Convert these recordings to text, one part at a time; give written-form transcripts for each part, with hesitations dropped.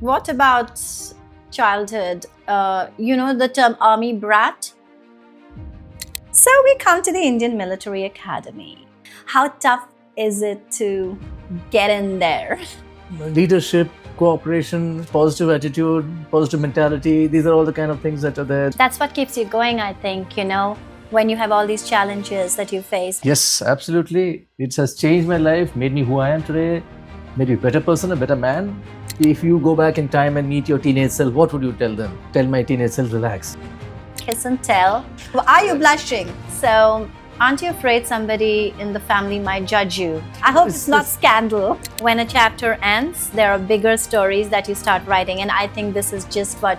What about childhood? The term army brat? So we come to the Indian Military Academy. How tough is it to get in there? Leadership, cooperation, positive attitude, positive mentality, these are all the kind of things that are there. That's what keeps you going, I think, when you have all these challenges that you face. Yes, absolutely. It has changed my life, made me who I am today, made me a better person, a better man. If you go back in time and meet your teenage self, what would you tell them? Tell my teenage self, relax. Kiss and tell. Well, are you blushing? So, aren't you afraid somebody in the family might judge you? I hope it's not scandal. When a chapter ends, there are bigger stories that you start writing, and I think this is just what.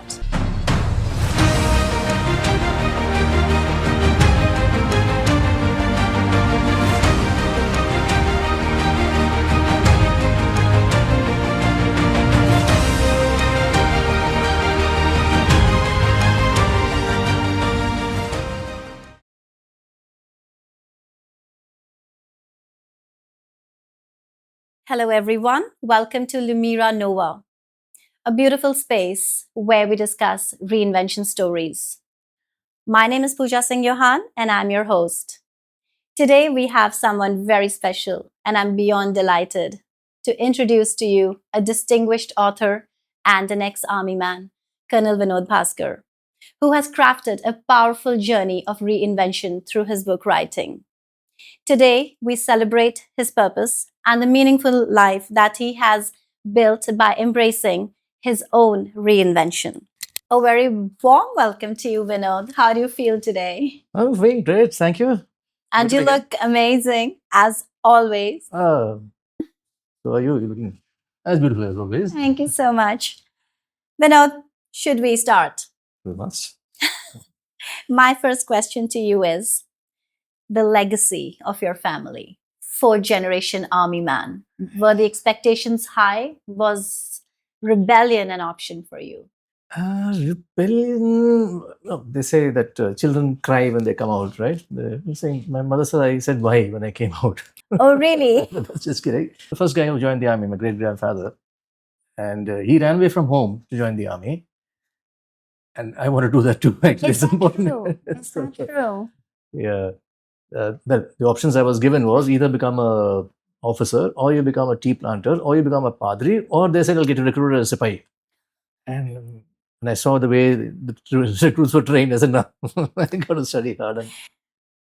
Hello, everyone. Welcome to Lumira Nova, a beautiful space where we discuss reinvention stories. My name is Pooja Singh Johan, and I'm your host. Today, we have someone very special, and I'm beyond delighted to introduce to you a distinguished author and an ex-army man, Col Vinod Bhasker, who has crafted a powerful journey of reinvention through his book writing. Today, we celebrate his purpose and the meaningful life that he has built by embracing his own reinvention. A very warm welcome to you, Vinod. How do you feel today? I'm feeling great, thank you. And Good you to be look amazing, as always. So are you? You're looking as beautiful as always. Thank you so much. Vinod, should we start? We must. My first question to you is the legacy of your family. Fourth generation army man. Were the expectations high? Was rebellion an option for you? Rebellion. No, they say that children cry when they come out, right? They're saying, my mother said, I said why when I came out. Oh, really? That's just kidding. The first guy who joined the army, my great grandfather, and he ran away from home to join the army. And I want to do that too, actually. Is at some that point. true? Is that true? Yeah. Well, the options I was given was either become a officer, or you become a tea planter, or you become a padri, or they said I'll get recruited as a sipahi. And when I saw the way the recruits were trained, I said, no, I got to study hard. And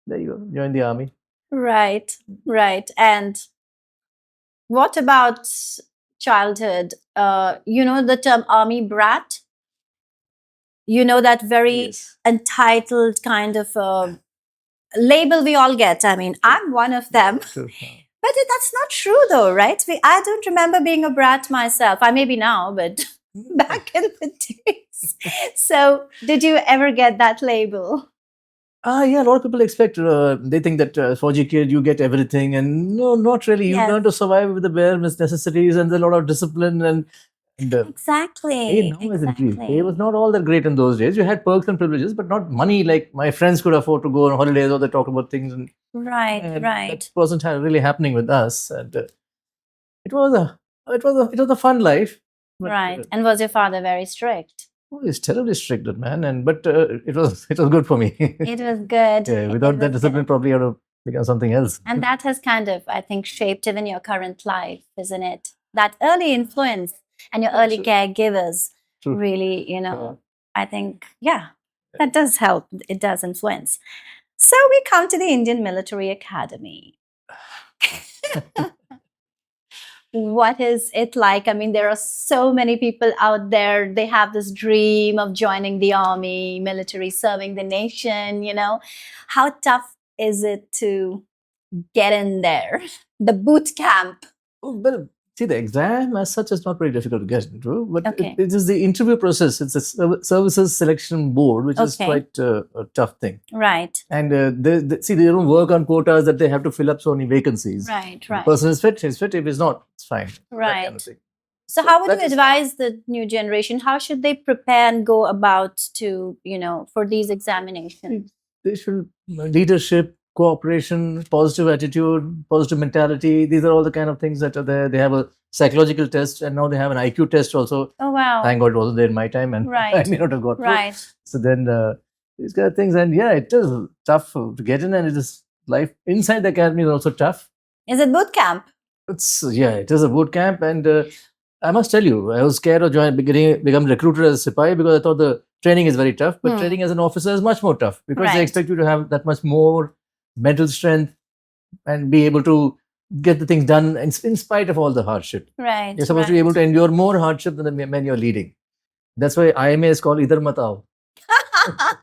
there you go, join the army. Right, right. And what about childhood? The term army brat? That very Yes. entitled kind of label we all get. I mean, I'm one of them. True. But that's not true, though, right? I don't remember being a brat myself. I may be now, but back in the days. So, did you ever get that label? Yeah, a lot of people expect, they think that Fauji kid, you get everything. And no, not really. You Yes. learn to survive with the bare necessities and there's a lot of discipline. And Exactly. pay now has increased. Pay was not all that great in those days. You had perks and privileges, but not money like my friends could afford to go on holidays or they talk about things. And Right, right. that wasn't really happening with us. And it was a fun life. But, Right. And was your father very strict? Oh, he's terribly strict, that man. But it was good for me. It was good. Yeah, without that discipline, probably I would have become something else. And that has kind of, I think, shaped even your current life, isn't it? That early influence and your early caregivers True. really, I think, that does help. It does influence. So we come to the Indian Military Academy. What is it like? I mean, there are so many people out there. They have this dream of joining the army, military, serving the nation, How tough is it to get in there? The boot camp. Oh, well, see, the exam as such is not very difficult to get into, but Okay. it is the interview process. It's a services selection board, which is Okay. quite a tough thing. Right, And they don't work on quotas that they have to fill up so many vacancies. right, If the right. person is fit, he's fit. If he's not, it's fine. That kind Right. of thing. So how would that you is- advise the new generation? How should they prepare and go about to, for these examinations? They should leadership, cooperation, positive attitude, positive mentality. These are all the kind of things that are there. They have a psychological test, and now they have an IQ test also. Oh, wow. Thank God it wasn't there in my time, and I Right. may not have got through. Right. So then these kind of things, and yeah, it is tough to get in, and it is life inside the academy is also tough. Is it boot camp? It is a boot camp, and I must tell you, I was scared of become recruited as a Sipahi because I thought the training is very tough, but training as an officer is much more tough because they Right. expect you to have that much more mental strength and be able to get the things done in spite of all the hardship. Right. You're supposed to be able to endure more hardship than the men you're leading. That's why IMA is called Idhar Mat Aao.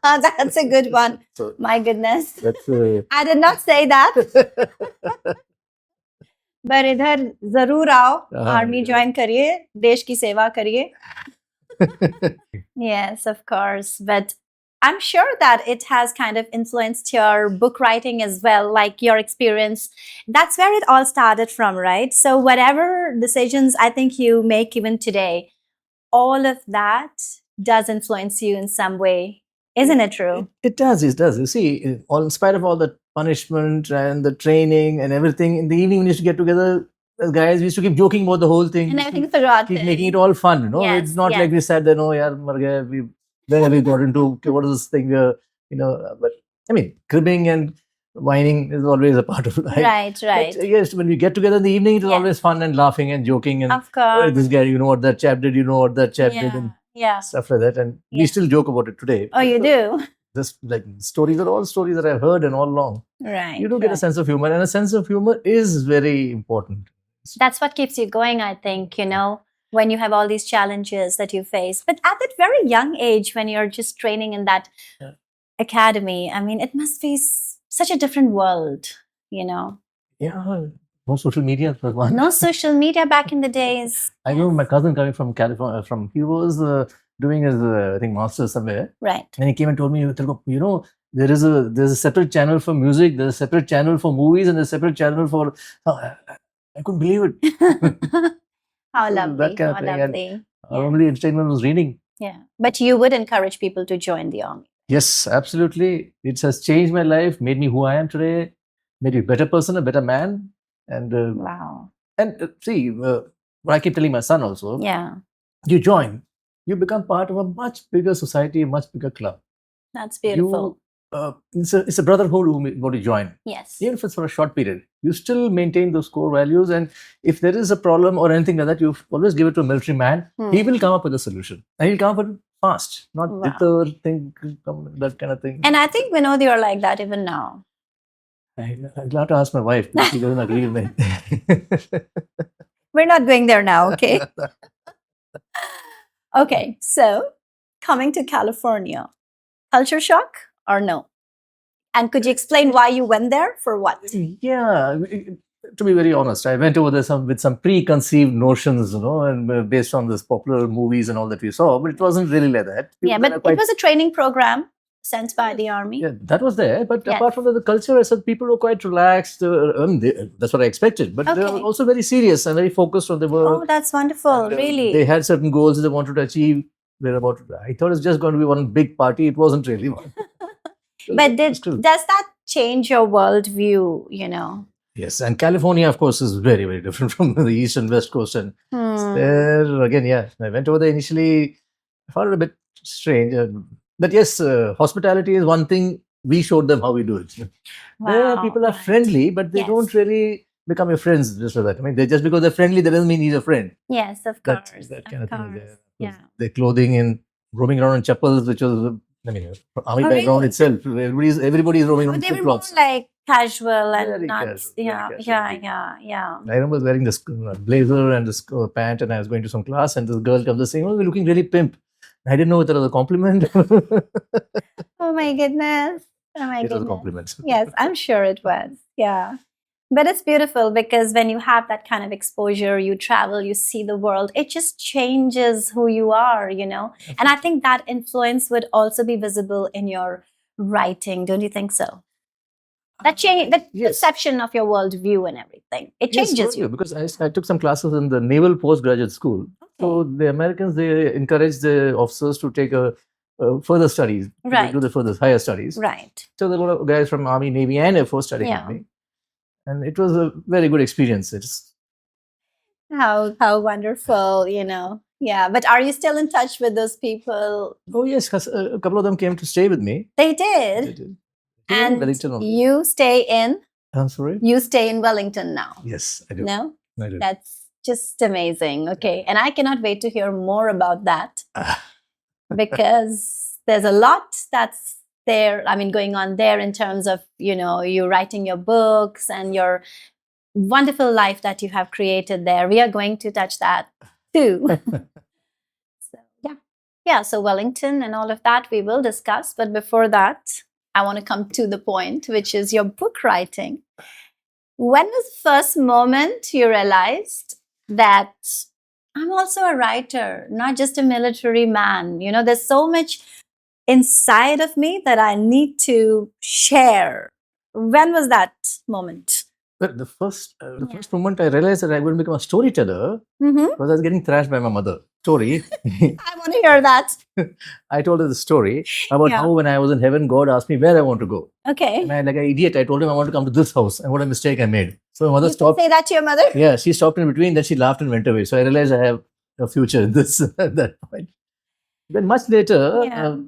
That's a good one. So My goodness. that's I did not say that. पर इधर जरूर आओ, army join करिए, देश की सेवा करिए. Yes, of course. But I'm sure that it has kind of influenced your book writing as well, like your experience. That's where it all started from, right? So whatever decisions I think you make even today, all of that does influence you in some way. Isn't it true? It does. It does. You see, in spite of all the punishment and the training and everything, in the evening we used to get together as guys. We used to keep joking about the whole thing. And everything forgot. Keep making it all fun. You know, Yes, it's not yes. like we said that, oh, yaar, mar gaye. Where have we got into? Okay, what is this thing? But I mean, cribbing and whining is always a part of life. Right, right. But, yes, when we get together in the evening, it is Yeah. always fun and laughing and joking and Of oh, course. this guy, you know what that chap did, you know what that chap did, and Yeah. stuff like that. And Yeah. we still joke about it today. Oh, you do? This like stories are all stories that I've heard and all along. Right. You do get a sense of humor, and a sense of humor is very important. That's what keeps you going, I think, when you have all these challenges that you face. But at that very young age, when you're just training in that academy, I mean, it must be such a different world, Yeah, no social media for one. No social media back in the days. I know my cousin coming from California. He was doing his I think master's somewhere, Right. and he came and told me, there's a separate channel for music, there's a separate channel for movies, and there's a separate channel for. I couldn't believe it. How So lovely. that kind of How thing. lovely. Normally, entertainment was reading. Yeah. But you would encourage people to join the army. Yes, absolutely. It has changed my life, made me who I am today, made me a better person, a better man. And Wow. see, what I keep telling my son also, Yeah. you join, you become part of a much bigger society, a much bigger club. That's beautiful. It's a brotherhood what you join. Yes. Even if it's for a short period, you still maintain those core values. And if there is a problem or anything like that, you always give it to a military man. He will come up with a solution. And he'll come up with it fast, not Wow. bitter thing, that kind of thing. And I think Vinod, you're like that even now. I'll have to ask my wife because she doesn't agree with me. We're not going there now, okay? Okay, so coming to California, culture shock or no? And could you explain why you went there? For what? Yeah, to be very honest, I went over there with some preconceived notions, and based on this popular movies and all that we saw, but it wasn't really like that. Yeah, People but are quite- it was a training program sent by the army. Yeah, that was there. But Yes. apart from that, the culture, I said people were quite relaxed. That's what I expected. But they were Okay. also very serious and very focused on their work. Oh, that's wonderful. And, Really? They had certain goals they wanted to achieve. I thought it was just going to be one big party. It wasn't really one. But It's still- does that change your worldview, Yes, and California, of course, is very, very different from the east and west coast. And Hmm. there, again, yeah, I went over there initially. I found it a bit strange. But yes, hospitality is one thing. We showed them how we do it. There, Wow, people are right. friendly, but they Yes. don't really become your friends just for that. I mean, just because they're friendly, that doesn't mean he's a friend. Yes, of That, course. that of kind of thing is course. there. Yeah. Their clothing and roaming around in chappals, which was, army Oh, background really? itself. Everybody's roaming But around they in were more flip-flops. like casual and Very not. casual, Yeah, very yeah, casual. yeah. I remember wearing this blazer and this pant, and I was going to some class, and this girl comes and saying, "Oh, you're looking really pimp." I didn't know whether it was a compliment. Oh my goodness. Oh my It was a goodness. compliment. Yes, I'm sure it was. Yeah. But it's beautiful because when you have that kind of exposure, you travel, you see the world, it just changes who you are. And I think that influence would also be visible in your writing. Don't you think so? That change, the Yes. perception of your worldview and everything. It Yes, changes totally, you. because I took some classes in the Naval Postgraduate School. So the Americans, they encourage the officers to take a further studies, Right. do the further higher studies. Right. So there were a lot of guys from Army, Navy, and Air Force studying Yeah. with me, and it was a very good experience. It's How wonderful, Yeah. But are you still in touch with those people? oh yes, 'cause a couple of them came to stay with me. They They did. did. Here in And Wellington only. you stay in I'm sorry. Wellington now. Yes, I do. No? I do. That's just amazing. Okay. And I cannot wait to hear more about that because there's a lot that's there, going on there in terms of, you writing your books and your wonderful life that you have created there. We are going to touch that too. So, yeah. Yeah. So Wellington and all of that we will discuss. But before that, I want to come to the point, which is your book writing. When was the first moment you realized that I'm also a writer, not just a military man? There's so much inside of me that I need to share. When was that moment? But the first moment I realized that I would become a storyteller was I was getting thrashed by my mother. Story. I want to hear that. I told her the story about how when I was in heaven, God asked me where I want to go. Okay. And I, like an idiot, I told him I want to come to this house, and what a mistake I made. So my mother You stopped. say that to your mother? Yeah, she stopped in between. Then she laughed and went away. So I realized I have a future in this at that point. Then much later,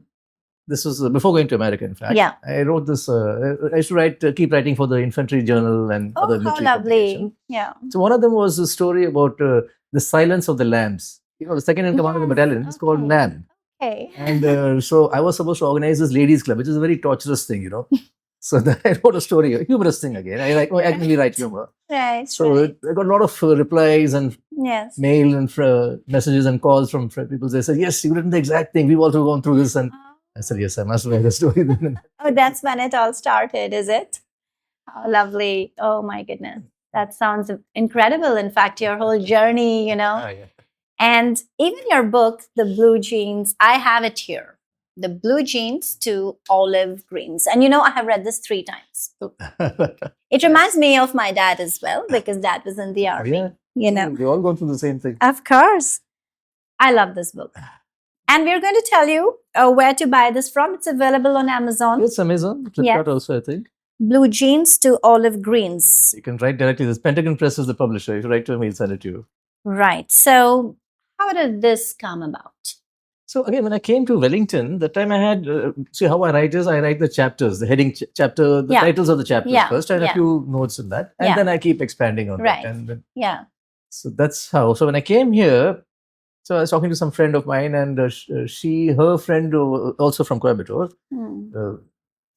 this was before going to America. In fact, I wrote this. I used to keep writing for the Infantry Journal and other military publications. Yeah. So one of them was a story about the silence of the lambs. The second in command of the battalion is called Lamb. Okay. And so I was supposed to organize this ladies' club, which is a very torturous thing, So then I wrote a story, a humorous thing again. I actually write humor. Right. So I got a lot of replies and mail and messages and calls from people. They said, yes, you've written the exact thing. We've also gone through this. And I said, yes, I must write a story. Oh, that's when it all started, is it? Oh, lovely. Oh, my goodness. That sounds incredible. In fact, your whole journey, Ah, yeah. And even your book, The Blue Jeans, I have it here. The Blue Jeans to Olive Greens. And I have read this 3 times. It reminds me of my dad as well, because dad was in the army. Yeah. We've all gone through the same thing. Of course. I love this book. And we're going to tell you where to buy this from. It's available on Amazon. It's Amazon. Flipkart also, I think. Blue Jeans to Olive Greens. You can write directly. This Pentagon Press is the publisher. If you write to me, he'll send it to you. Right. So how did this come about? So again, when I came to Wellington, the time I had, see how I write is I write the chapters, the heading chapter, the titles of the chapters first. I have a few notes in that. And then I keep expanding on that. And then, so that's how. So when I came here, so I was talking to some friend of mine, and her friend also from Coimbatore.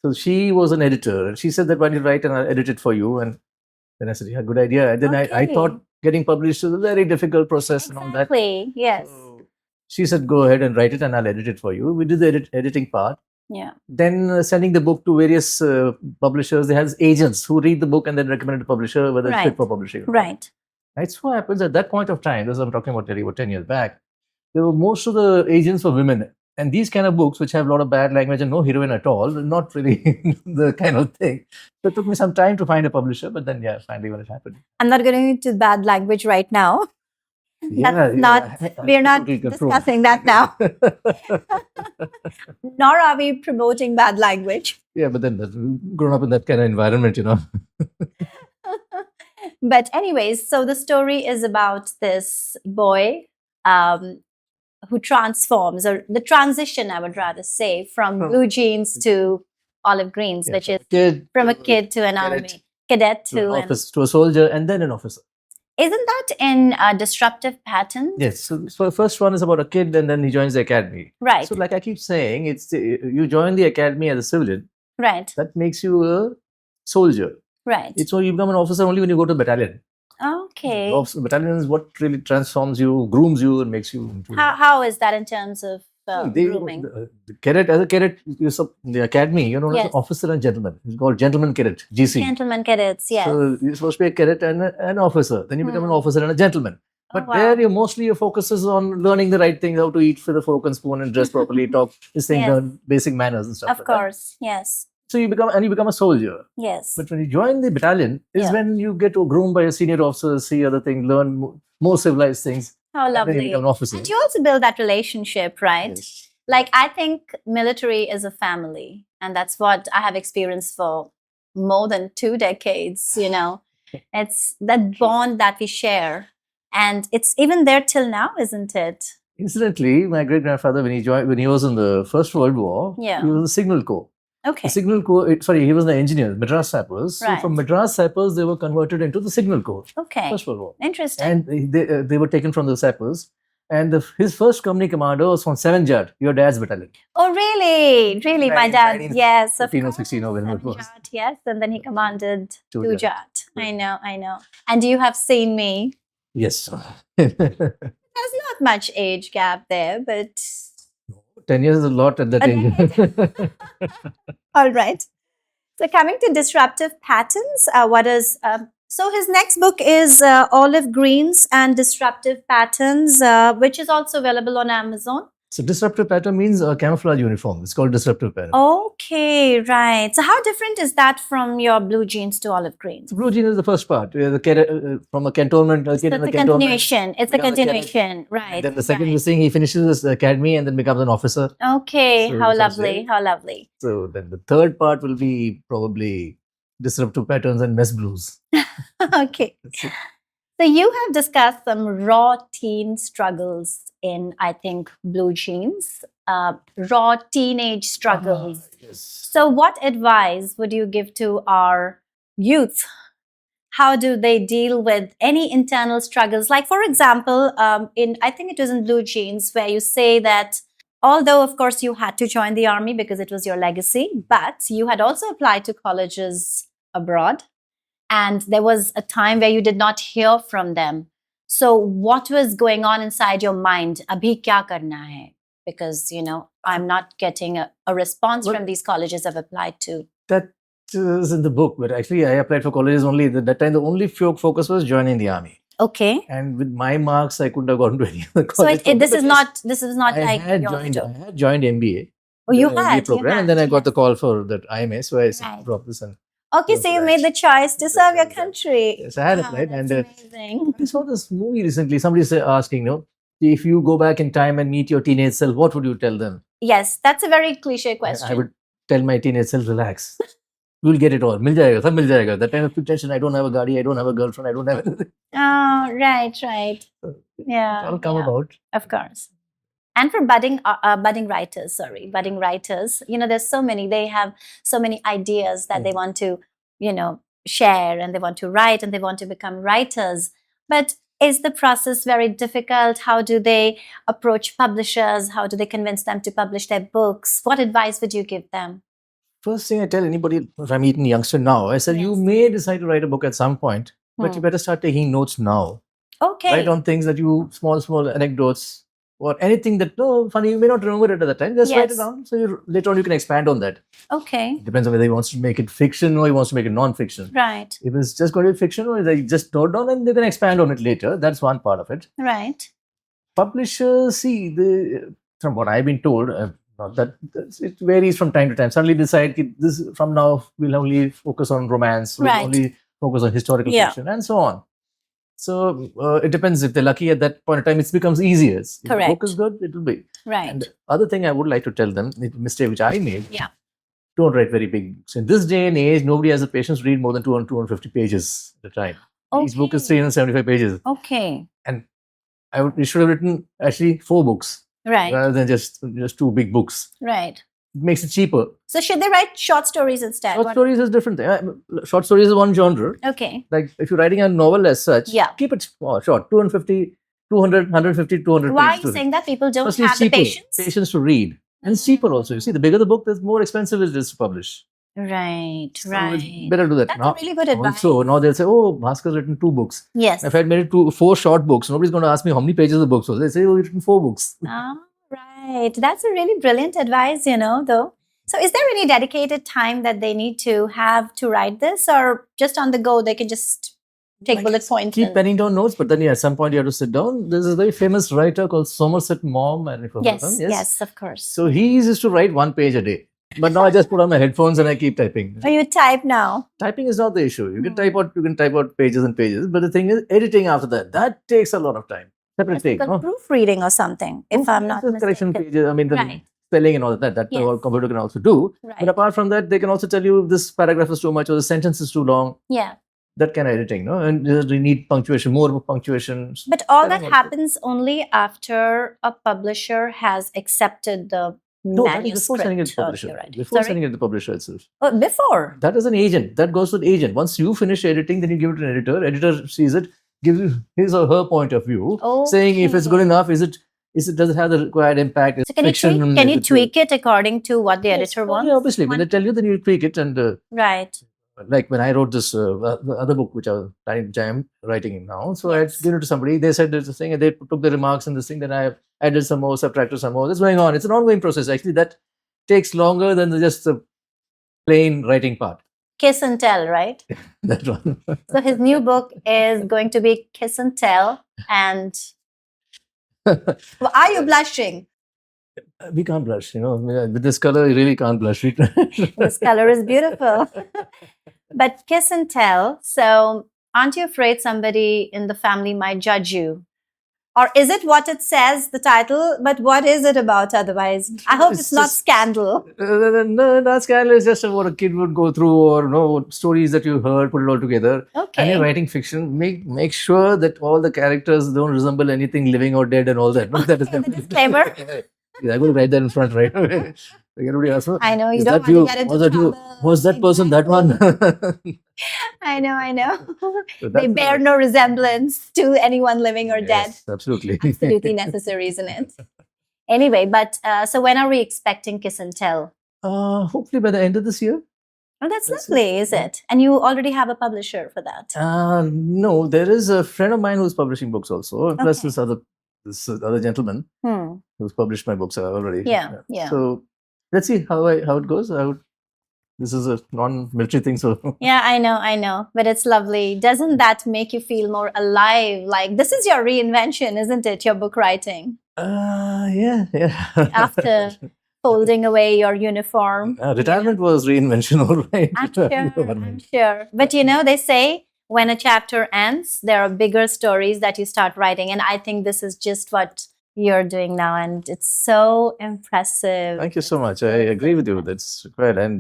So she was an editor, and she said that when you write and I'll edit it for you. And then I said, yeah, good idea. And then I thought getting published is a very difficult process and all that. Yes. So she said, go ahead and write it and I'll edit it for you. We did the editing part. Yeah. Then sending the book to various publishers. They had agents who read the book and then recommend to the publisher whether it's fit for publishing. Right. It so happens at that point of time, this I'm talking about 10 years back, most of the agents were women. And these kind of books, which have a lot of bad language and no heroine at all, not really the kind of thing. So it took me some time to find a publisher, but then, finally when it happened. I'm not getting into bad language right now. We're not discussing that now. Nor are we promoting bad language. Yeah, but then grown up in that kind of environment, But anyways, so the story is about this boy who transforms, or the transition, I would rather say, from blue jeans to olive greens, which is from a kid to an army cadet to a soldier and then an officer. Isn't that in disruptive patterns? Yes. So the first one is about a kid, and then he joins the academy. Right. So like I keep saying, it's you join the academy as a civilian. Right. That makes you a soldier. Right. It's only you become an officer only when you go to battalion. Okay. The battalion is what really transforms you, grooms you, and makes you. How is that in terms of grooming? The cadet, as a cadet, the academy, as an officer and gentleman. It's called gentleman cadet, GC. Gentleman cadets, yes. So you're supposed to be a cadet and an officer. Then you become an officer and a gentleman. But there, your focus is on learning the right things, how to eat with a fork and spoon and dress properly, talk, learn basic manners and stuff. Of course, yes. So you become a soldier. Yes. But when you join the battalion, is when you get groomed by a senior officer, see other things, learn more civilized things. How lovely. And then you become an officer. And you also build that relationship, right? Yes. Like, I think military is a family, and that's what I have experienced for more than 2 decades. It's that bond that we share, and it's even there till now, isn't it? Incidentally, my great grandfather, when he was in the First World War, Yeah. he was a signal corps. Okay. The signal corps, he was an engineer, Madras sappers. So Right. from Madras sappers, they were converted into the signal corps. Okay. First World War. Interesting. And they were taken from the sappers. And his first company commander was from 7th Jat, your dad's battalion. Oh, really? Really? My dad, yes. 15 or 16 or whenever it was. Jat, yes. And then he commanded 2 Jat. Jat. I know. And you have seen me. Yes. There's not much age gap there, but 10 years is a lot at that age. all right. So coming to disruptive patterns, so his next book is Olive Greens and Disruptive Patterns, which is also available on Amazon. So disruptive pattern means a camouflage uniform. It's called disruptive pattern. Okay, right. So how different is that from your blue jeans to olive greens? Blue jeans is the first part. From a cantonment. It's a continuation. It's a continuation, right. Then the second thing, he finishes his academy and then becomes an officer. Okay, so how lovely, how lovely. So then the third part will be probably disruptive patterns and mess blues. Okay. So you have discussed some raw teen struggles in, I think, blue jeans, raw teenage struggles. Yes. So what advice would you give to our youth? How do they deal with any internal struggles? Like, for example, I think it was in blue jeans where you say that although, of course, you had to join the army because it was your legacy, but you had also applied to colleges abroad. And there was a time where you did not hear from them. So what was going on inside your mind? Abhi kya karna hai? Because, I'm not getting a response from these colleges I've applied to. That is in the book, but actually I applied for colleges only. At that time, the only focus was joining the army. Okay. And with my marks, I couldn't have gotten to any other college. So this is not I like had joined MBA. Oh, you MBA had? program, and then I got the call for that IMA. So I dropped this and... Okay, so you made the choice to serve your country. Yes, I had applied. That's amazing. I saw this movie recently. Somebody asking, if you go back in time and meet your teenage self, what would you tell them? Yes, that's a very cliche question. I would tell my teenage self, relax. You'll get it all. Mil jayega, sab mil jayega. That kind of tension. I don't have a gaadi, I don't have a girlfriend, I don't have anything. Oh, right. Yeah. It'll come about. Of course. And for budding writers, there's so many, they have so many ideas that they want to, share, and they want to write, and they want to become writers. But is the process very difficult? How do they approach publishers? How do they convince them to publish their books? What advice would you give them? First thing I tell anybody, if I'm meeting a youngster now, I said, you may decide to write a book at some point, but you better start taking notes now. Okay. Write on things that small anecdotes, or anything that, funny, you may not remember it at the time. Just write it down. So later on, you can expand on that. Okay. It depends on whether he wants to make it fiction or he wants to make it non-fiction. Right. If it's just going to be fiction, or they just note down and they can expand on it later. That's one part of it. Right. Publishers, from what I've been told, it varies from time to time. Suddenly decide this from now we'll only focus on romance, we'll only focus on historical fiction, and so on. So it depends. If they're lucky at that point in time, it becomes easier. If the book is good, it will be. Right. And other thing I would like to tell them, the mistake which I made, don't write very big books. In this day and age, nobody has the patience to read more than 200, 250 pages at a time. Okay. Each book is 375 pages. Okay. And you should have written actually 4 books. Right. Rather than just 2 big books. Right. It makes it cheaper. So should they write short stories instead? Short stories is different. Short stories is one genre. Okay. Like if you're writing a novel as such, keep it short. 250, 200, 150, 200 Why pages. are you saying that people don't have the patience? Patience to read. And it's cheaper also. You see, the bigger the book, the more expensive it is to publish. Right. So it's better do that. That's a really good advice. Also, now they'll say, Bhaskar's written 2 books. Yes. If I had made it 4 short books, nobody's going to ask me how many pages the books was. They say, you've written 4 books. Right. That's a really brilliant advice, though. So is there any dedicated time that they need to have to write this, or just on the go, they can just take bullet points? Keep penning down notes, but then at some point you have to sit down. There's a very famous writer called Somerset Maugham. Yes, of course. So he used to write 1 page a day. But now I just put on my headphones and I keep typing. Oh, you type now? Typing is not the issue. You can type out pages and pages, but the thing is editing after that takes a lot of time. Separate take. Proofreading or something, if I'm not mistaken. Correction pages. spelling and all that. That Yes. all computer can also do. Right. But apart from that, they can also tell you this paragraph is too much or the sentence is too long. Yeah. That kind of editing, no? And you need punctuation, more punctuation. But all that Spelling also. happens only after a publisher has accepted the No, that is before sending it to manuscript. the publisher. Okay, right. Before Sorry? sending it to the publisher itself. Oh, before. That is an agent. That goes to the agent. Once you finish editing, then you give it to an editor. Editor sees it, gives you his or her point of view, saying if it's good Okay. enough, does it have the required impact? So can you tweak it according to what the editor wants? Yeah, obviously. When they tell you, then you tweak it. And Right. like when I wrote this the other book, which I'm writing now, so I had Yes. given it to somebody. They said there's this thing, and they took the remarks and this thing. Then I added some more, subtracted some more. That's going on. It's an ongoing process. Actually, that takes longer than just the plain writing part. Kiss and Tell, right? That one. So his new book is going to be Kiss and Tell. And are you blushing? We can't blush, with this color, you really can't blush. This color is beautiful. But Kiss and Tell. So aren't you afraid somebody in the family might judge you? Or is it what it says, the title, but what is it about otherwise? I hope it's not scandal. No, that scandal is just what a kid would go through, or stories that you heard, put it all together. Okay. And you're writing fiction, make sure that all the characters don't resemble anything living or dead and all that. No, that is the disclaimer. Yeah, I'm going to write that in front right away. Everybody asks, I know, you is don't that want you? to get into Was that you? trouble. Was that person that one? I know. So They that's bear no resemblance to anyone living or dead. Yes, absolutely. Absolutely necessary, isn't it? Anyway, but so when are we expecting Kiss and Tell? Hopefully by the end of this year. Oh, that's That's lovely, is it? And you already have a publisher for that. No, there is a friend of mine who's publishing books also. Plus Okay. this other gentleman who's published my books already. Yeah. So let's see how it goes. This is a non-military thing, so Yeah, I know. But it's lovely. Doesn't that make you feel more alive? Like, this is your reinvention, isn't it? Your book writing. Yeah. After folding away your uniform. Retirement was reinvention, all right. I'm sure. But they say when a chapter ends, there are bigger stories that you start writing. And I think this is just what you're doing now. And it's so impressive. Thank you so much. I agree with you. That's right. And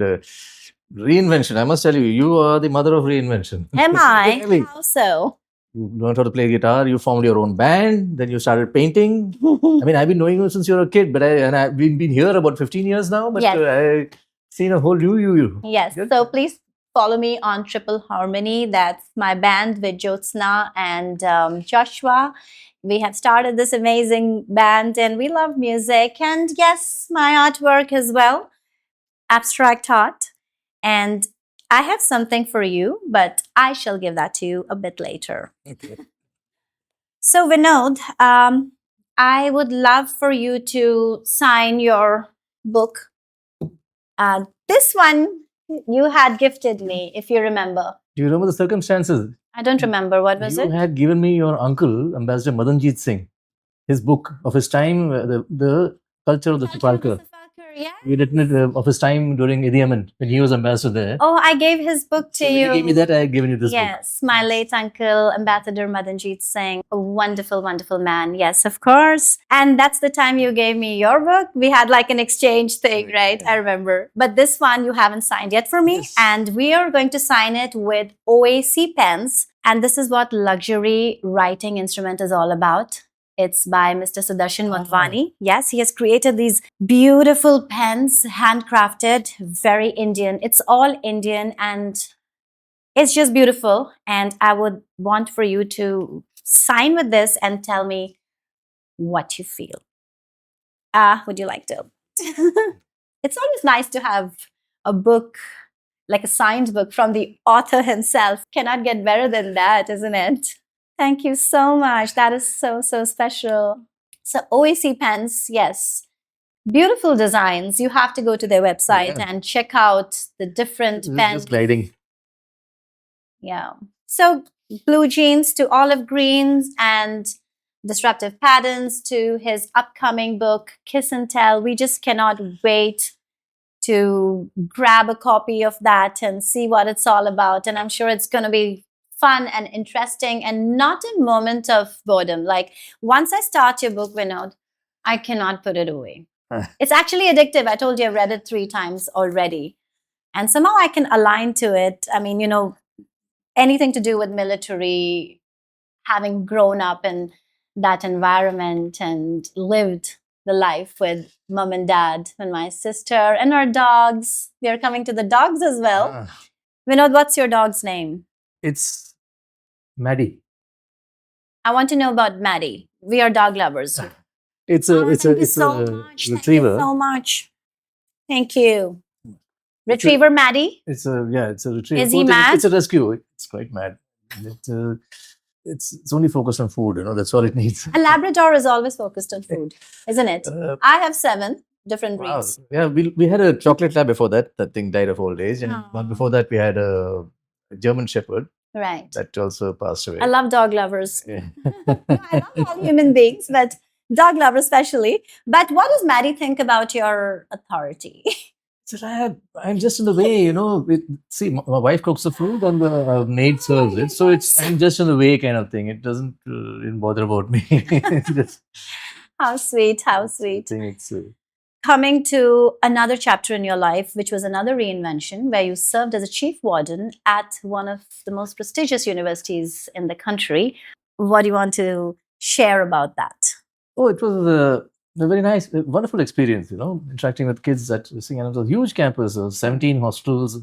reinvention, I must tell you, you are the mother of reinvention. Am I? Really. How so? You learned how to play guitar, you formed your own band, then you started painting. I mean, I've been knowing you since you were a kid, but I've been here about 15 years now, but Yes. I've seen a whole new you. Yes. Good. So please follow me on Triple Harmony. That's my band with Jyotsna and Joshua. We have started this amazing band and we love music. And yes, my artwork as well, abstract art. And I have something for you, but I shall give that to you a bit later. Okay. So Vinod, I would love for you to sign your book. This one you had gifted me, if you remember. Do you remember the circumstances? I don't remember. What was You it? had given me your uncle, Ambassador Madanjeet Singh, his book of his time, the culture of the Safalkar. Yeah. You written it of his time during Idi Amin when he was ambassador there. Oh, I gave his book to So when you. you gave me that, I had given you this book. Yes, my late uncle, Ambassador Madanjeet Singh, a wonderful, wonderful man. Yes, of course. And that's the time you gave me your book. We had like an exchange thing, right? I remember. But this one you haven't signed yet for me. Yes. And we are going to sign it with OAC pens. And this is what luxury writing instrument is all about. It's by Mr. Sudarshan Motwani. Yes, he has created these beautiful pens, handcrafted, very Indian. It's all Indian and it's just beautiful. And I would want for you to sign with this and tell me what you feel. Would you like to? It's always nice to have a book, like a signed book from the author himself. Cannot get better than that, isn't it? Thank you so much. That is so, so special. So OAC pens, yes. Beautiful designs. You have to go to their website and check out the different This is pens. just gliding. Yeah. So blue jeans to olive greens and disruptive patterns to his upcoming book, Kiss and Tell. We just cannot wait to grab a copy of that and see what it's all about. And I'm sure it's going to be fun and interesting and not a moment of boredom. Like once I start your book, Vinod, I cannot put it away. It's actually addictive. I told you I've read it 3 times already. And somehow I can align to it. I mean, anything to do with military, having grown up in that environment and lived the life with mom and dad and my sister and our dogs. We are coming to the dogs as well. Vinod, what's your dog's name? It's Maddie. I want to know about Maddie. We are dog lovers. It's Oh, a thank you so a much. Thank you retriever. so much. Thank you. Retriever Maddie? It's a retriever. Is he mad? It's a rescue. It's quite mad. It's only focused on food. That's all it needs. A Labrador is always focused on food, isn't it? I have 7 different Wow. breeds. Yeah, we had a chocolate lab before that. That thing died of old age, and one before that we had a German Shepherd. Right. That also passed away. I love dog lovers. Yeah. I love all human beings, but dog lovers especially. But what does Maddie think about your authority? So I'm just in the way, see, my wife cooks the food and the maid serves it. So I'm just in the way kind of thing. It doesn't bother about me. Just, How sweet, how sweet. I think it's Coming to another chapter in your life, which was another reinvention, where you served as a chief warden at one of the most prestigious universities in the country. What do you want to share about that? Oh, it was a very nice, wonderful experience, interacting with kids at Singh. And it was a huge campus, 17 hostels,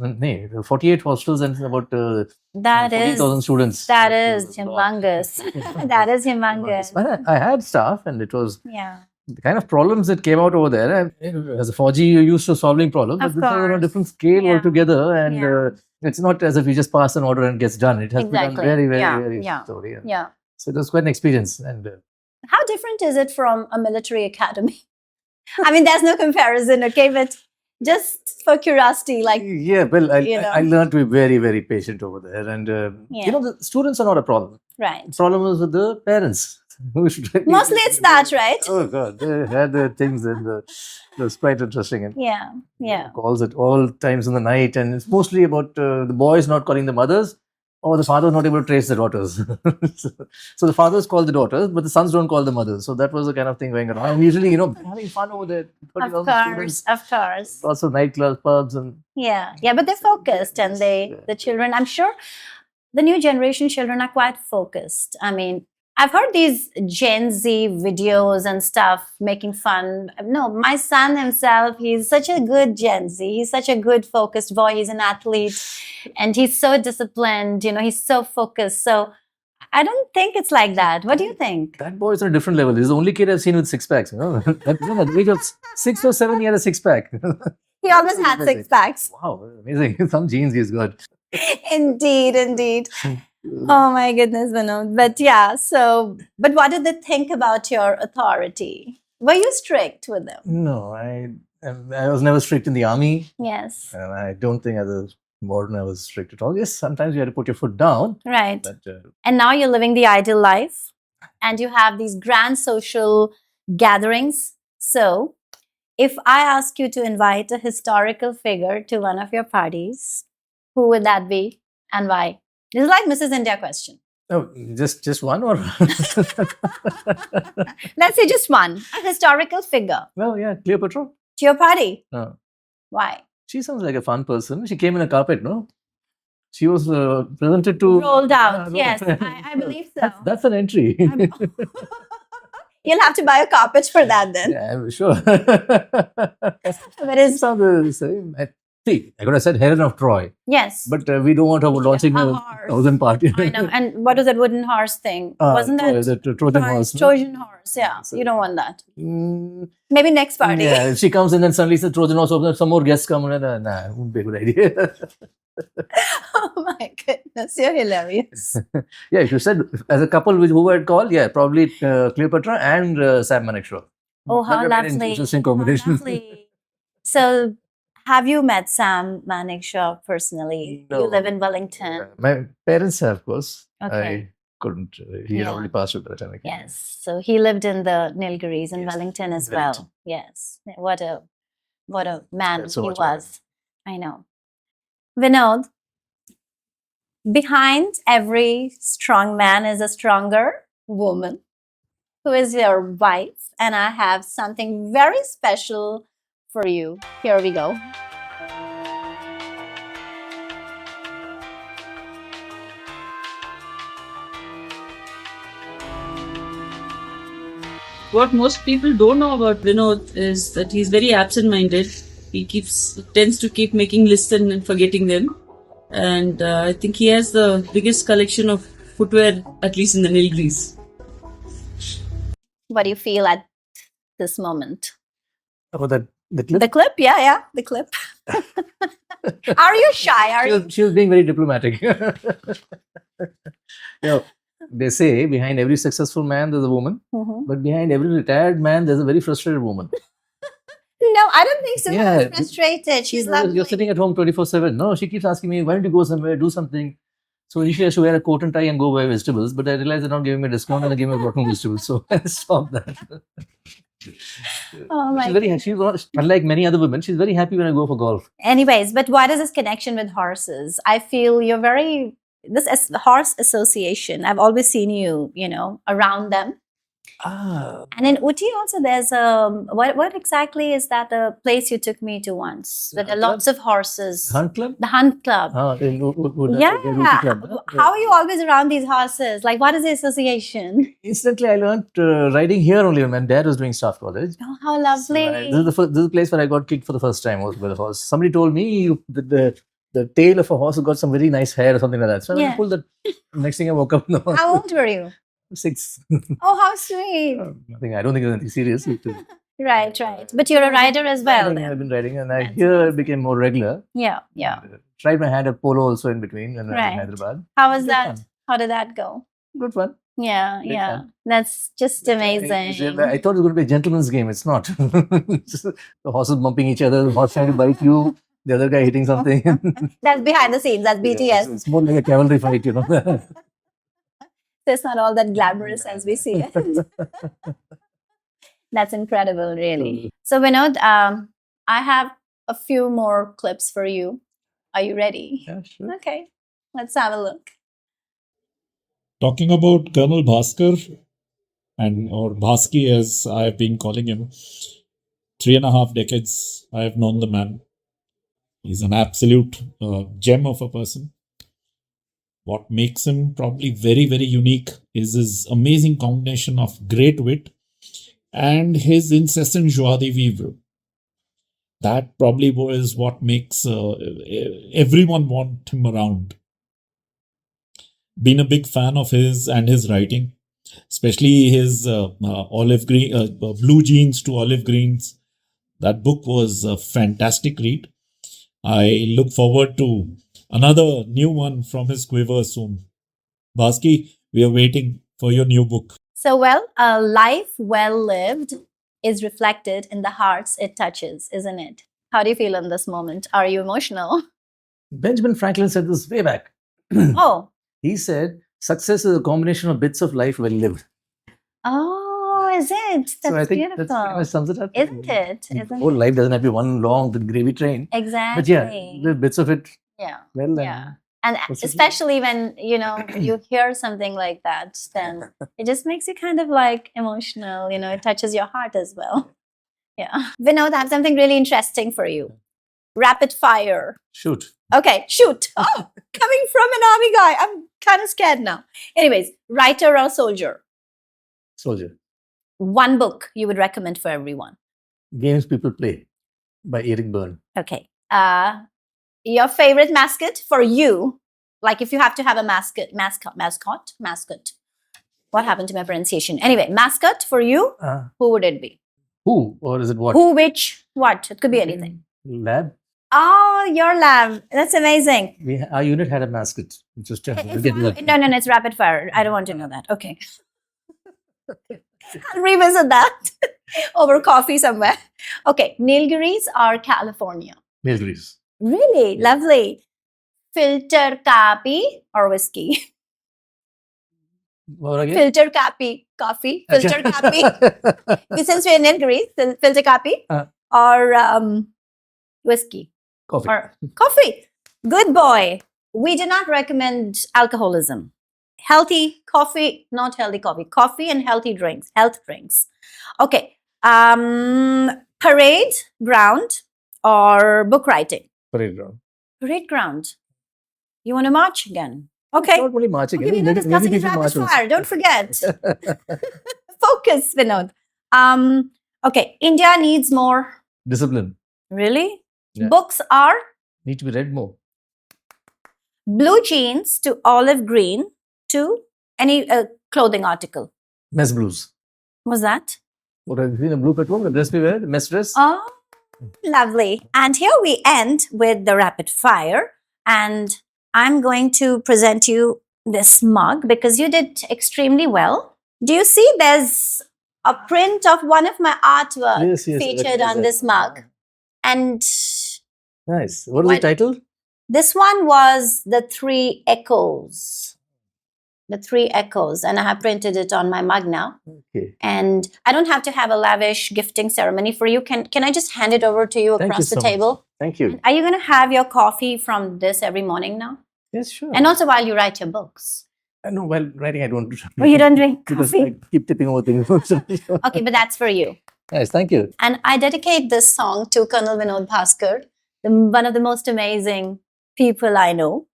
48 hostels and about 40,000 students. That is humongous. That is humongous. I had staff, and it was Yeah. the kind of problems that came out over there. As a 4G, you're used to solving problems, Of but this was on a course. different scale Yeah. altogether. And it's not as if you just pass an order and gets done. It has to be done Exactly. very, very, Yeah. very Yeah. slowly. Yeah. So it was quite an experience. And How different is it from a military academy? I mean, there's no comparison, okay? But just for curiosity, like, yeah, well, I learned to be very, very patient over there. And, the students are not a problem. right. The problem is with the parents. Mostly it's that, right? Oh, God. They had their things, and it was quite interesting. And Yeah. Yeah. calls at all times in the night. And it's mostly about the boys not calling the mothers, or the fathers not able to trace the daughters. So the fathers call the daughters, but the sons don't call the mothers. So that was the kind of thing going on. And usually, having fun over there. Of course. Of course. Lots of nightclubs, pubs, and Yeah. Yeah. But they're focused, and the children, I'm sure the new generation children are quite focused. I mean, I've heard these Gen Z videos and stuff making fun. No, my son himself, he's such a good Gen Z. He's such a good focused boy. He's an athlete and he's so disciplined. He's so focused. So I don't think it's like that. What do you think? that boy is on a different level. He's the only kid I've seen with six packs. At the age of 6 or 7, he had a six pack. He always had 6 packs. Wow, amazing. Some genes he's got. Indeed, indeed. Oh my goodness, Vinod. But yeah, but what did they think about your authority? Were you strict with them? No, I was never strict in the army. Yes. And I don't think as a warden I was strict at all. Yes, sometimes you had to put your foot down. Right. But, And now you're living the ideal life and you have these grand social gatherings. So if I ask you to invite a historical figure to one of your parties, who would that be and why? This is like Mrs. India question. oh, just one, or? Let's say just one, a historical figure Well, yeah, Cleopatra. to your party. Oh. Why? She sounds like a fun person. She came in a carpet, no? She was presented to... Rolled out. no. Yes, I believe so. That's an entry. You'll have to buy a carpet for that then. Yeah, I'm sure. But it's, Sounds the same. See, I could have said Heron of Troy, yes. but we don't want her launching A a horse. 1,000 party. I know. And what was that wooden horse thing? Wasn't that the Trojan horse? no? Trojan horse? Yeah, So- you don't want that. Mm, Maybe next party. yeah, if she comes in and suddenly says Trojan horse, opens, some more guests come in, and nah, it wouldn't be a good idea. Oh my goodness, you're hilarious. Yeah, if you said as a couple who had called, yeah, probably Cleopatra and Sam Manekshaw. Oh, how That would have been an lovely. Interesting How combination. lovely. So, have you met Sam Manekshaw personally? No. You live in Wellington. My parents have, of course. Okay. I couldn't. He had Yeah. already passed away by the time I came. Yes. So he lived in the Nilgiris in Yes, Wellington as Wellington. well. Yes. What a man That's so he much better. was. I know. Vinod, behind every strong man is a stronger woman. who is your wife, and I have something very special for you. Here we go. What most people don't know about Vinod is that he's very absent-minded. He tends to keep making lists and forgetting them. And I think he has the biggest collection of footwear, at least in the Nilgiris. What do you feel at this moment? Oh, the clip? The clip? Yeah, the clip. Are you shy? She was being very diplomatic. They say behind every successful man there's a woman, but behind every retired man there's a very frustrated woman. No, I don't think so. She's frustrated. She's lovely. You're sitting at home 24/7. No, she keeps asking me, why don't you go somewhere, do something? So initially I should wear a coat and tie and go buy vegetables, but I realized they're not giving me a discount and they gave me rotten vegetables. So I stopped that. Oh my she's unlike many other women, she's very happy when I go for golf. Anyways, but what is this connection with horses? I feel you're this horse association. I've always seen you, around them. And in Uti also there's what exactly is that the place you took me to once? There are lots of horses. Hunt club? The hunt club. How are you always around these horses? Like, what is the association? Instantly, I learned riding here only when my dad was doing staff college. Oh, how lovely. So this is the place where I got kicked for the first time was by the horse. Somebody told me the tail of a horse has got some very nice hair or something like that. So I pulled that. Next thing I woke up. How old were you? 6. Oh, how sweet. I don't think it was anything serious. Right. But you're a rider as well. I've been riding and I became more regular. Yeah. Tried my hand at polo also in between when I was in Hyderabad. How was that? Fun. How did that go? Good fun. Yeah. That's just amazing. I thought it was going to be a gentleman's game. It's not. The horses bumping each other, the horse trying to bite you, the other guy hitting something. That's behind the scenes. That's BTS. It's more like a cavalry fight, So it's not all that glamorous as we see it. That's incredible, really. So Vinod, I have a few more clips for you. Are you ready? Yeah, sure. Okay, let's have a look. Talking about Colonel Bhasker, or Bhaski as I have been calling him, 3.5 decades I have known the man. He's an absolute gem of a person. What makes him probably very, very unique is his amazing combination of great wit and his incessant joie de vivre. That probably is what makes everyone want him around. Been a big fan of his and his writing, especially his olive green, blue jeans to olive greens. That book was a fantastic read. I look forward to another new one from his quiver soon. Bhaski, we are waiting for your new book. So, a life well lived is reflected in the hearts it touches, isn't it? How do you feel in this moment? Are you emotional? Benjamin Franklin said this way back. Oh. He said, success is a combination of bits of life well lived. Oh, is it? That's so I think beautiful. That kind of sums it up. Isn't it? Whole life doesn't have to be one long gravy train. Exactly. But yeah, the bits of it. Yeah. Well, and especially when you hear something like that, then it just makes you kind of like emotional. It touches your heart as well. Yeah. Vinod, I have something really interesting for you. Rapid fire. Shoot. Okay, shoot. Oh, coming from an army guy. I'm kind of scared now. Anyways, writer or soldier? Soldier. One book you would recommend for everyone? Games People Play by Eric Berne. Okay. Your favorite mascot for you? Like if you have to have a mascot. What happened to my pronunciation? Anyway, mascot for you, who would it be? Who? Or is it what? Who, which, what? It could be anything. Lab. Oh, your lab. That's amazing. Our unit had a mascot. Which was No, it's rapid fire. I don't want to know that. Okay. I'll revisit that over coffee somewhere. Okay. Nilgiris or California? Nilgiris. Really? Yeah. Lovely. Filter coffee or whiskey? What again? Filter coffee. Filter coffee. Since we're in Nilgiris, filter coffee or whiskey? Coffee. Or coffee. Good boy. We do not recommend alcoholism. healthy coffee, not healthy coffee, coffee and healthy drinks, health drinks. Okay. Parade ground or book writing? Parade ground. Parade ground. You want to march again? Okay. Not only marching. Okay, we're not discussing in rapid fire. Don't forget. Focus, Vinod. Okay. India needs more. Discipline. Really? Yeah. Books are Need to be read more. blue jeans to olive green to any clothing article. Mess blues. Was that? What have you seen? A blue petrol, the dress we wear, the mess dress. Oh, lovely. And here we end with the rapid fire. And I'm going to present you this mug because you did extremely well. Do you see there's a print of one of my artwork featured on this mug? And nice. What is the title? this one was The Three Echoes. The Three Echoes. And I have printed it on my mug now. Okay. And I don't have to have a lavish gifting ceremony for you. Can I just hand it over to you Thank across you the so table? much. Thank you. Are you going to have your coffee from this every morning now? Yes, sure. And also while you write your books. No, while writing, I don't. Oh, you don't drink Because coffee? I keep tipping over things. Okay, but that's for you. Nice, thank you. And I dedicate this song to Col Vinod Bhasker, one of the most amazing people I know.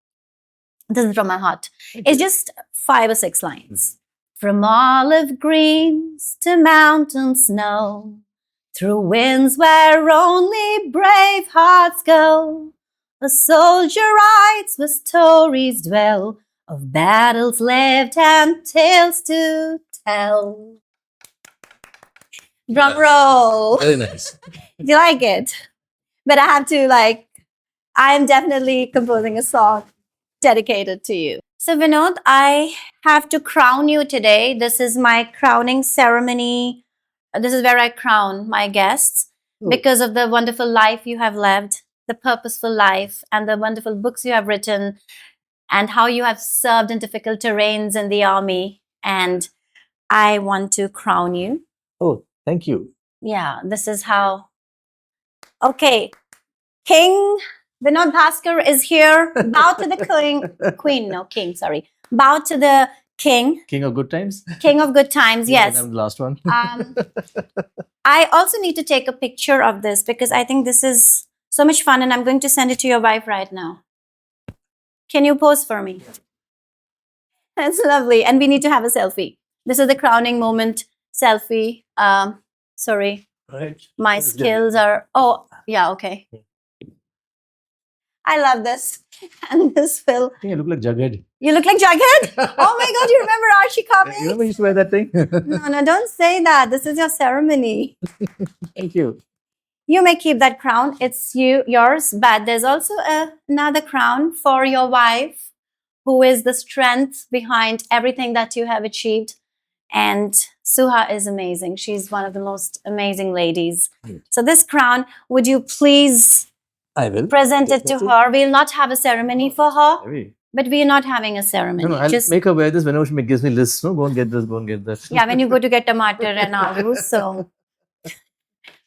This is from my heart. It's just 5 or 6 lines. From olive greens to mountain snow, through winds where only brave hearts go, a soldier rides where stories dwell of battles lived and tales to tell. Drum roll. Very nice. Do you like it? But I have to I am definitely composing a song dedicated to you. So Vinod, I have to crown you today. This is my crowning ceremony. This is where I crown my guests because of the wonderful life you have lived, the purposeful life, and the wonderful books you have written, and how you have served in difficult terrains in the army. And I want to crown you. Oh, thank you. Yeah, this is how. Okay, King Vinod Bhasker is here. Bow to the king, sorry. Bow to the king. King of good times? King of good times, yes. I'm the last one. I also need to take a picture of this because I think this is so much fun and I'm going to send it to your wife right now. Can you pose for me? That's lovely. And we need to have a selfie. This is the crowning moment selfie. Sorry. Right. My skills are... Oh, yeah, okay. I love this. And this will... I think I look like Jughead. You look like Jughead? Oh my God, you remember Archie Comics? You remember you used to wear that thing? No, don't say that. This is your ceremony. Thank you. You may keep that crown. It's yours. But there's also another crown for your wife, who is the strength behind everything that you have achieved. And Suha is amazing. She's one of the most amazing ladies. So this crown, would you please... I will present it to her. We'll not have a ceremony for her, Maybe. but we're not having a ceremony. No, I'll make her wear this whenever she gives me lists. No, go and get this, go and get that. Yeah, when you go to get tomato and aloo, so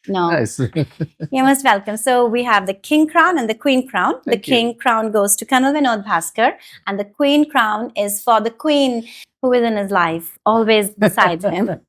no. Nice. You're most welcome. So we have the king crown and the queen crown. The king crown goes to Col Vinod Bhasker, and the queen crown is for the queen who is in his life, always beside him.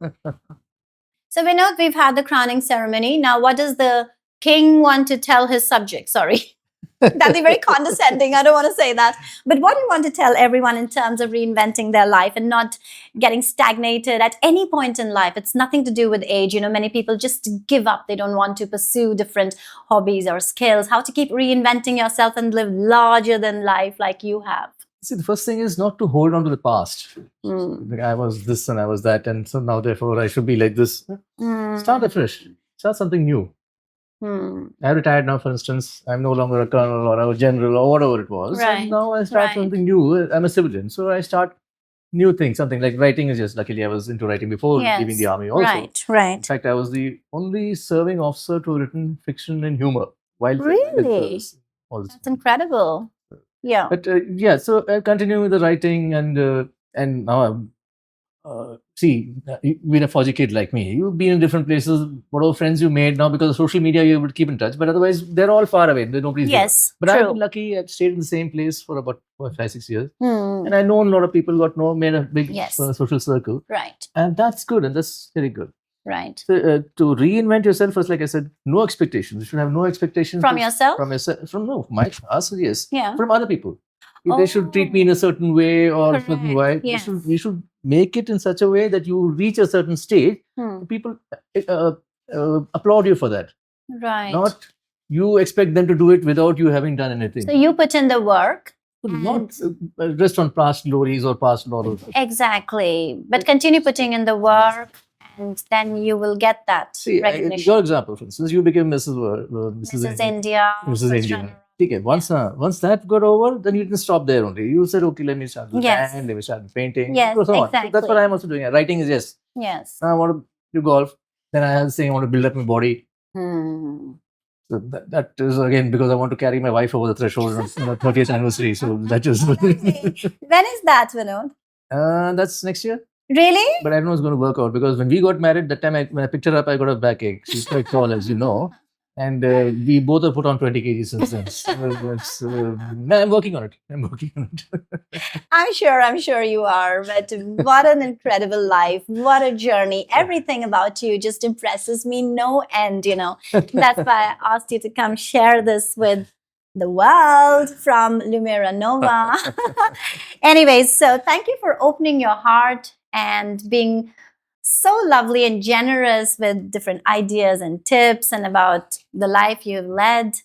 So Vinod, we've had the crowning ceremony. Now, what does the king want to tell his subjects? Sorry. That'd be very condescending. I don't want to say that. But what do you want to tell everyone in terms of reinventing their life and not getting stagnated at any point in life? It's nothing to do with age. You know, many people just give up. They don't want to pursue different hobbies or skills. How to keep reinventing yourself and live larger than life like you have. See, the first thing is not to hold on to the past. Like, I was this and I was that, and so now therefore I should be like this. Start afresh. Start something new. I'm retired now, for instance. I'm no longer a colonel or a general or whatever it was. Right. And now I start something new. I'm a civilian. So I start new things. Something like writing is just, luckily I was into writing before leaving the army also. Right. In fact, I was the only serving officer to have written fiction and humor. Really? That's incredible. Yeah. But so I continue with the writing and now I'm see, you've been a Fauji kid like me. You've been in different places. Whatever friends you made now because of social media, you're able to keep in touch. But otherwise, they're all far away. Nobody's there. Yes, But I've true. been lucky. I've stayed in the same place for about 5-6 years. Hmm. And I know a lot of people made a big Yes. social circle. Right, And that's good. And that's very good. right. So, to reinvent yourself, first, like I said, no expectations. You should have no expectations From yourself? From yourself. From no, us, yes. Yeah. From other people. If they should treat me in a certain way or a certain way, Yes. we should make it in such a way that you reach a certain stage. Hmm. People applaud you for that. Right. Not you expect them to do it without you having done anything. So you put in the work. Not rest on past glories or past laurels. Exactly. But continue putting in the work, and then you will get that See, recognition. your example, for instance, you became Mrs. Mrs. India. Mrs. India. Okay, once that got over, then you didn't stop there only. You said, okay, let me start with Yes. band, let me start painting. Yes, so on. exactly. So that's what I'm also doing. Writing is yes. Yes. I want to do golf. Then I was saying I want to build up my body. Hmm. So that is again because I want to carry my wife over the threshold on the 30th anniversary. So that is When is that, Vinod? that's next year. Really? But I don't know it's going to work out because when we got married, that time when I picked her up, I got a backache. She's quite tall, as you know. And we both have put on 20 kg since then. So I'm working on it. I'm sure you are. But what an incredible life. What a journey. Everything about you just impresses me no end, That's why I asked you to come share this with the world from Lumira Nova. Anyways, so thank you for opening your heart and being so lovely and generous with different ideas and tips and about the life you've led.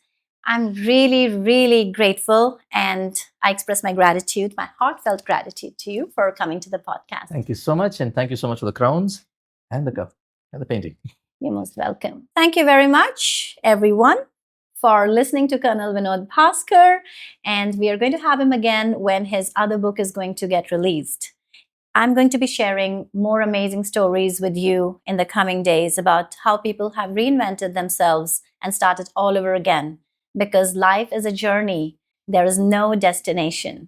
I'm really, really grateful, and I express my gratitude, my heartfelt gratitude to you for coming to the podcast. Thank you so much, and thank you so much for the crowns and the cup and the painting. You're most welcome. Thank you very much, everyone, for listening to Col Vinod Bhasker, and we are going to have him again when his other book is going to get released. I'm going to be sharing more amazing stories with you in the coming days about how people have reinvented themselves and started all over again. Because life is a journey. There is no destination.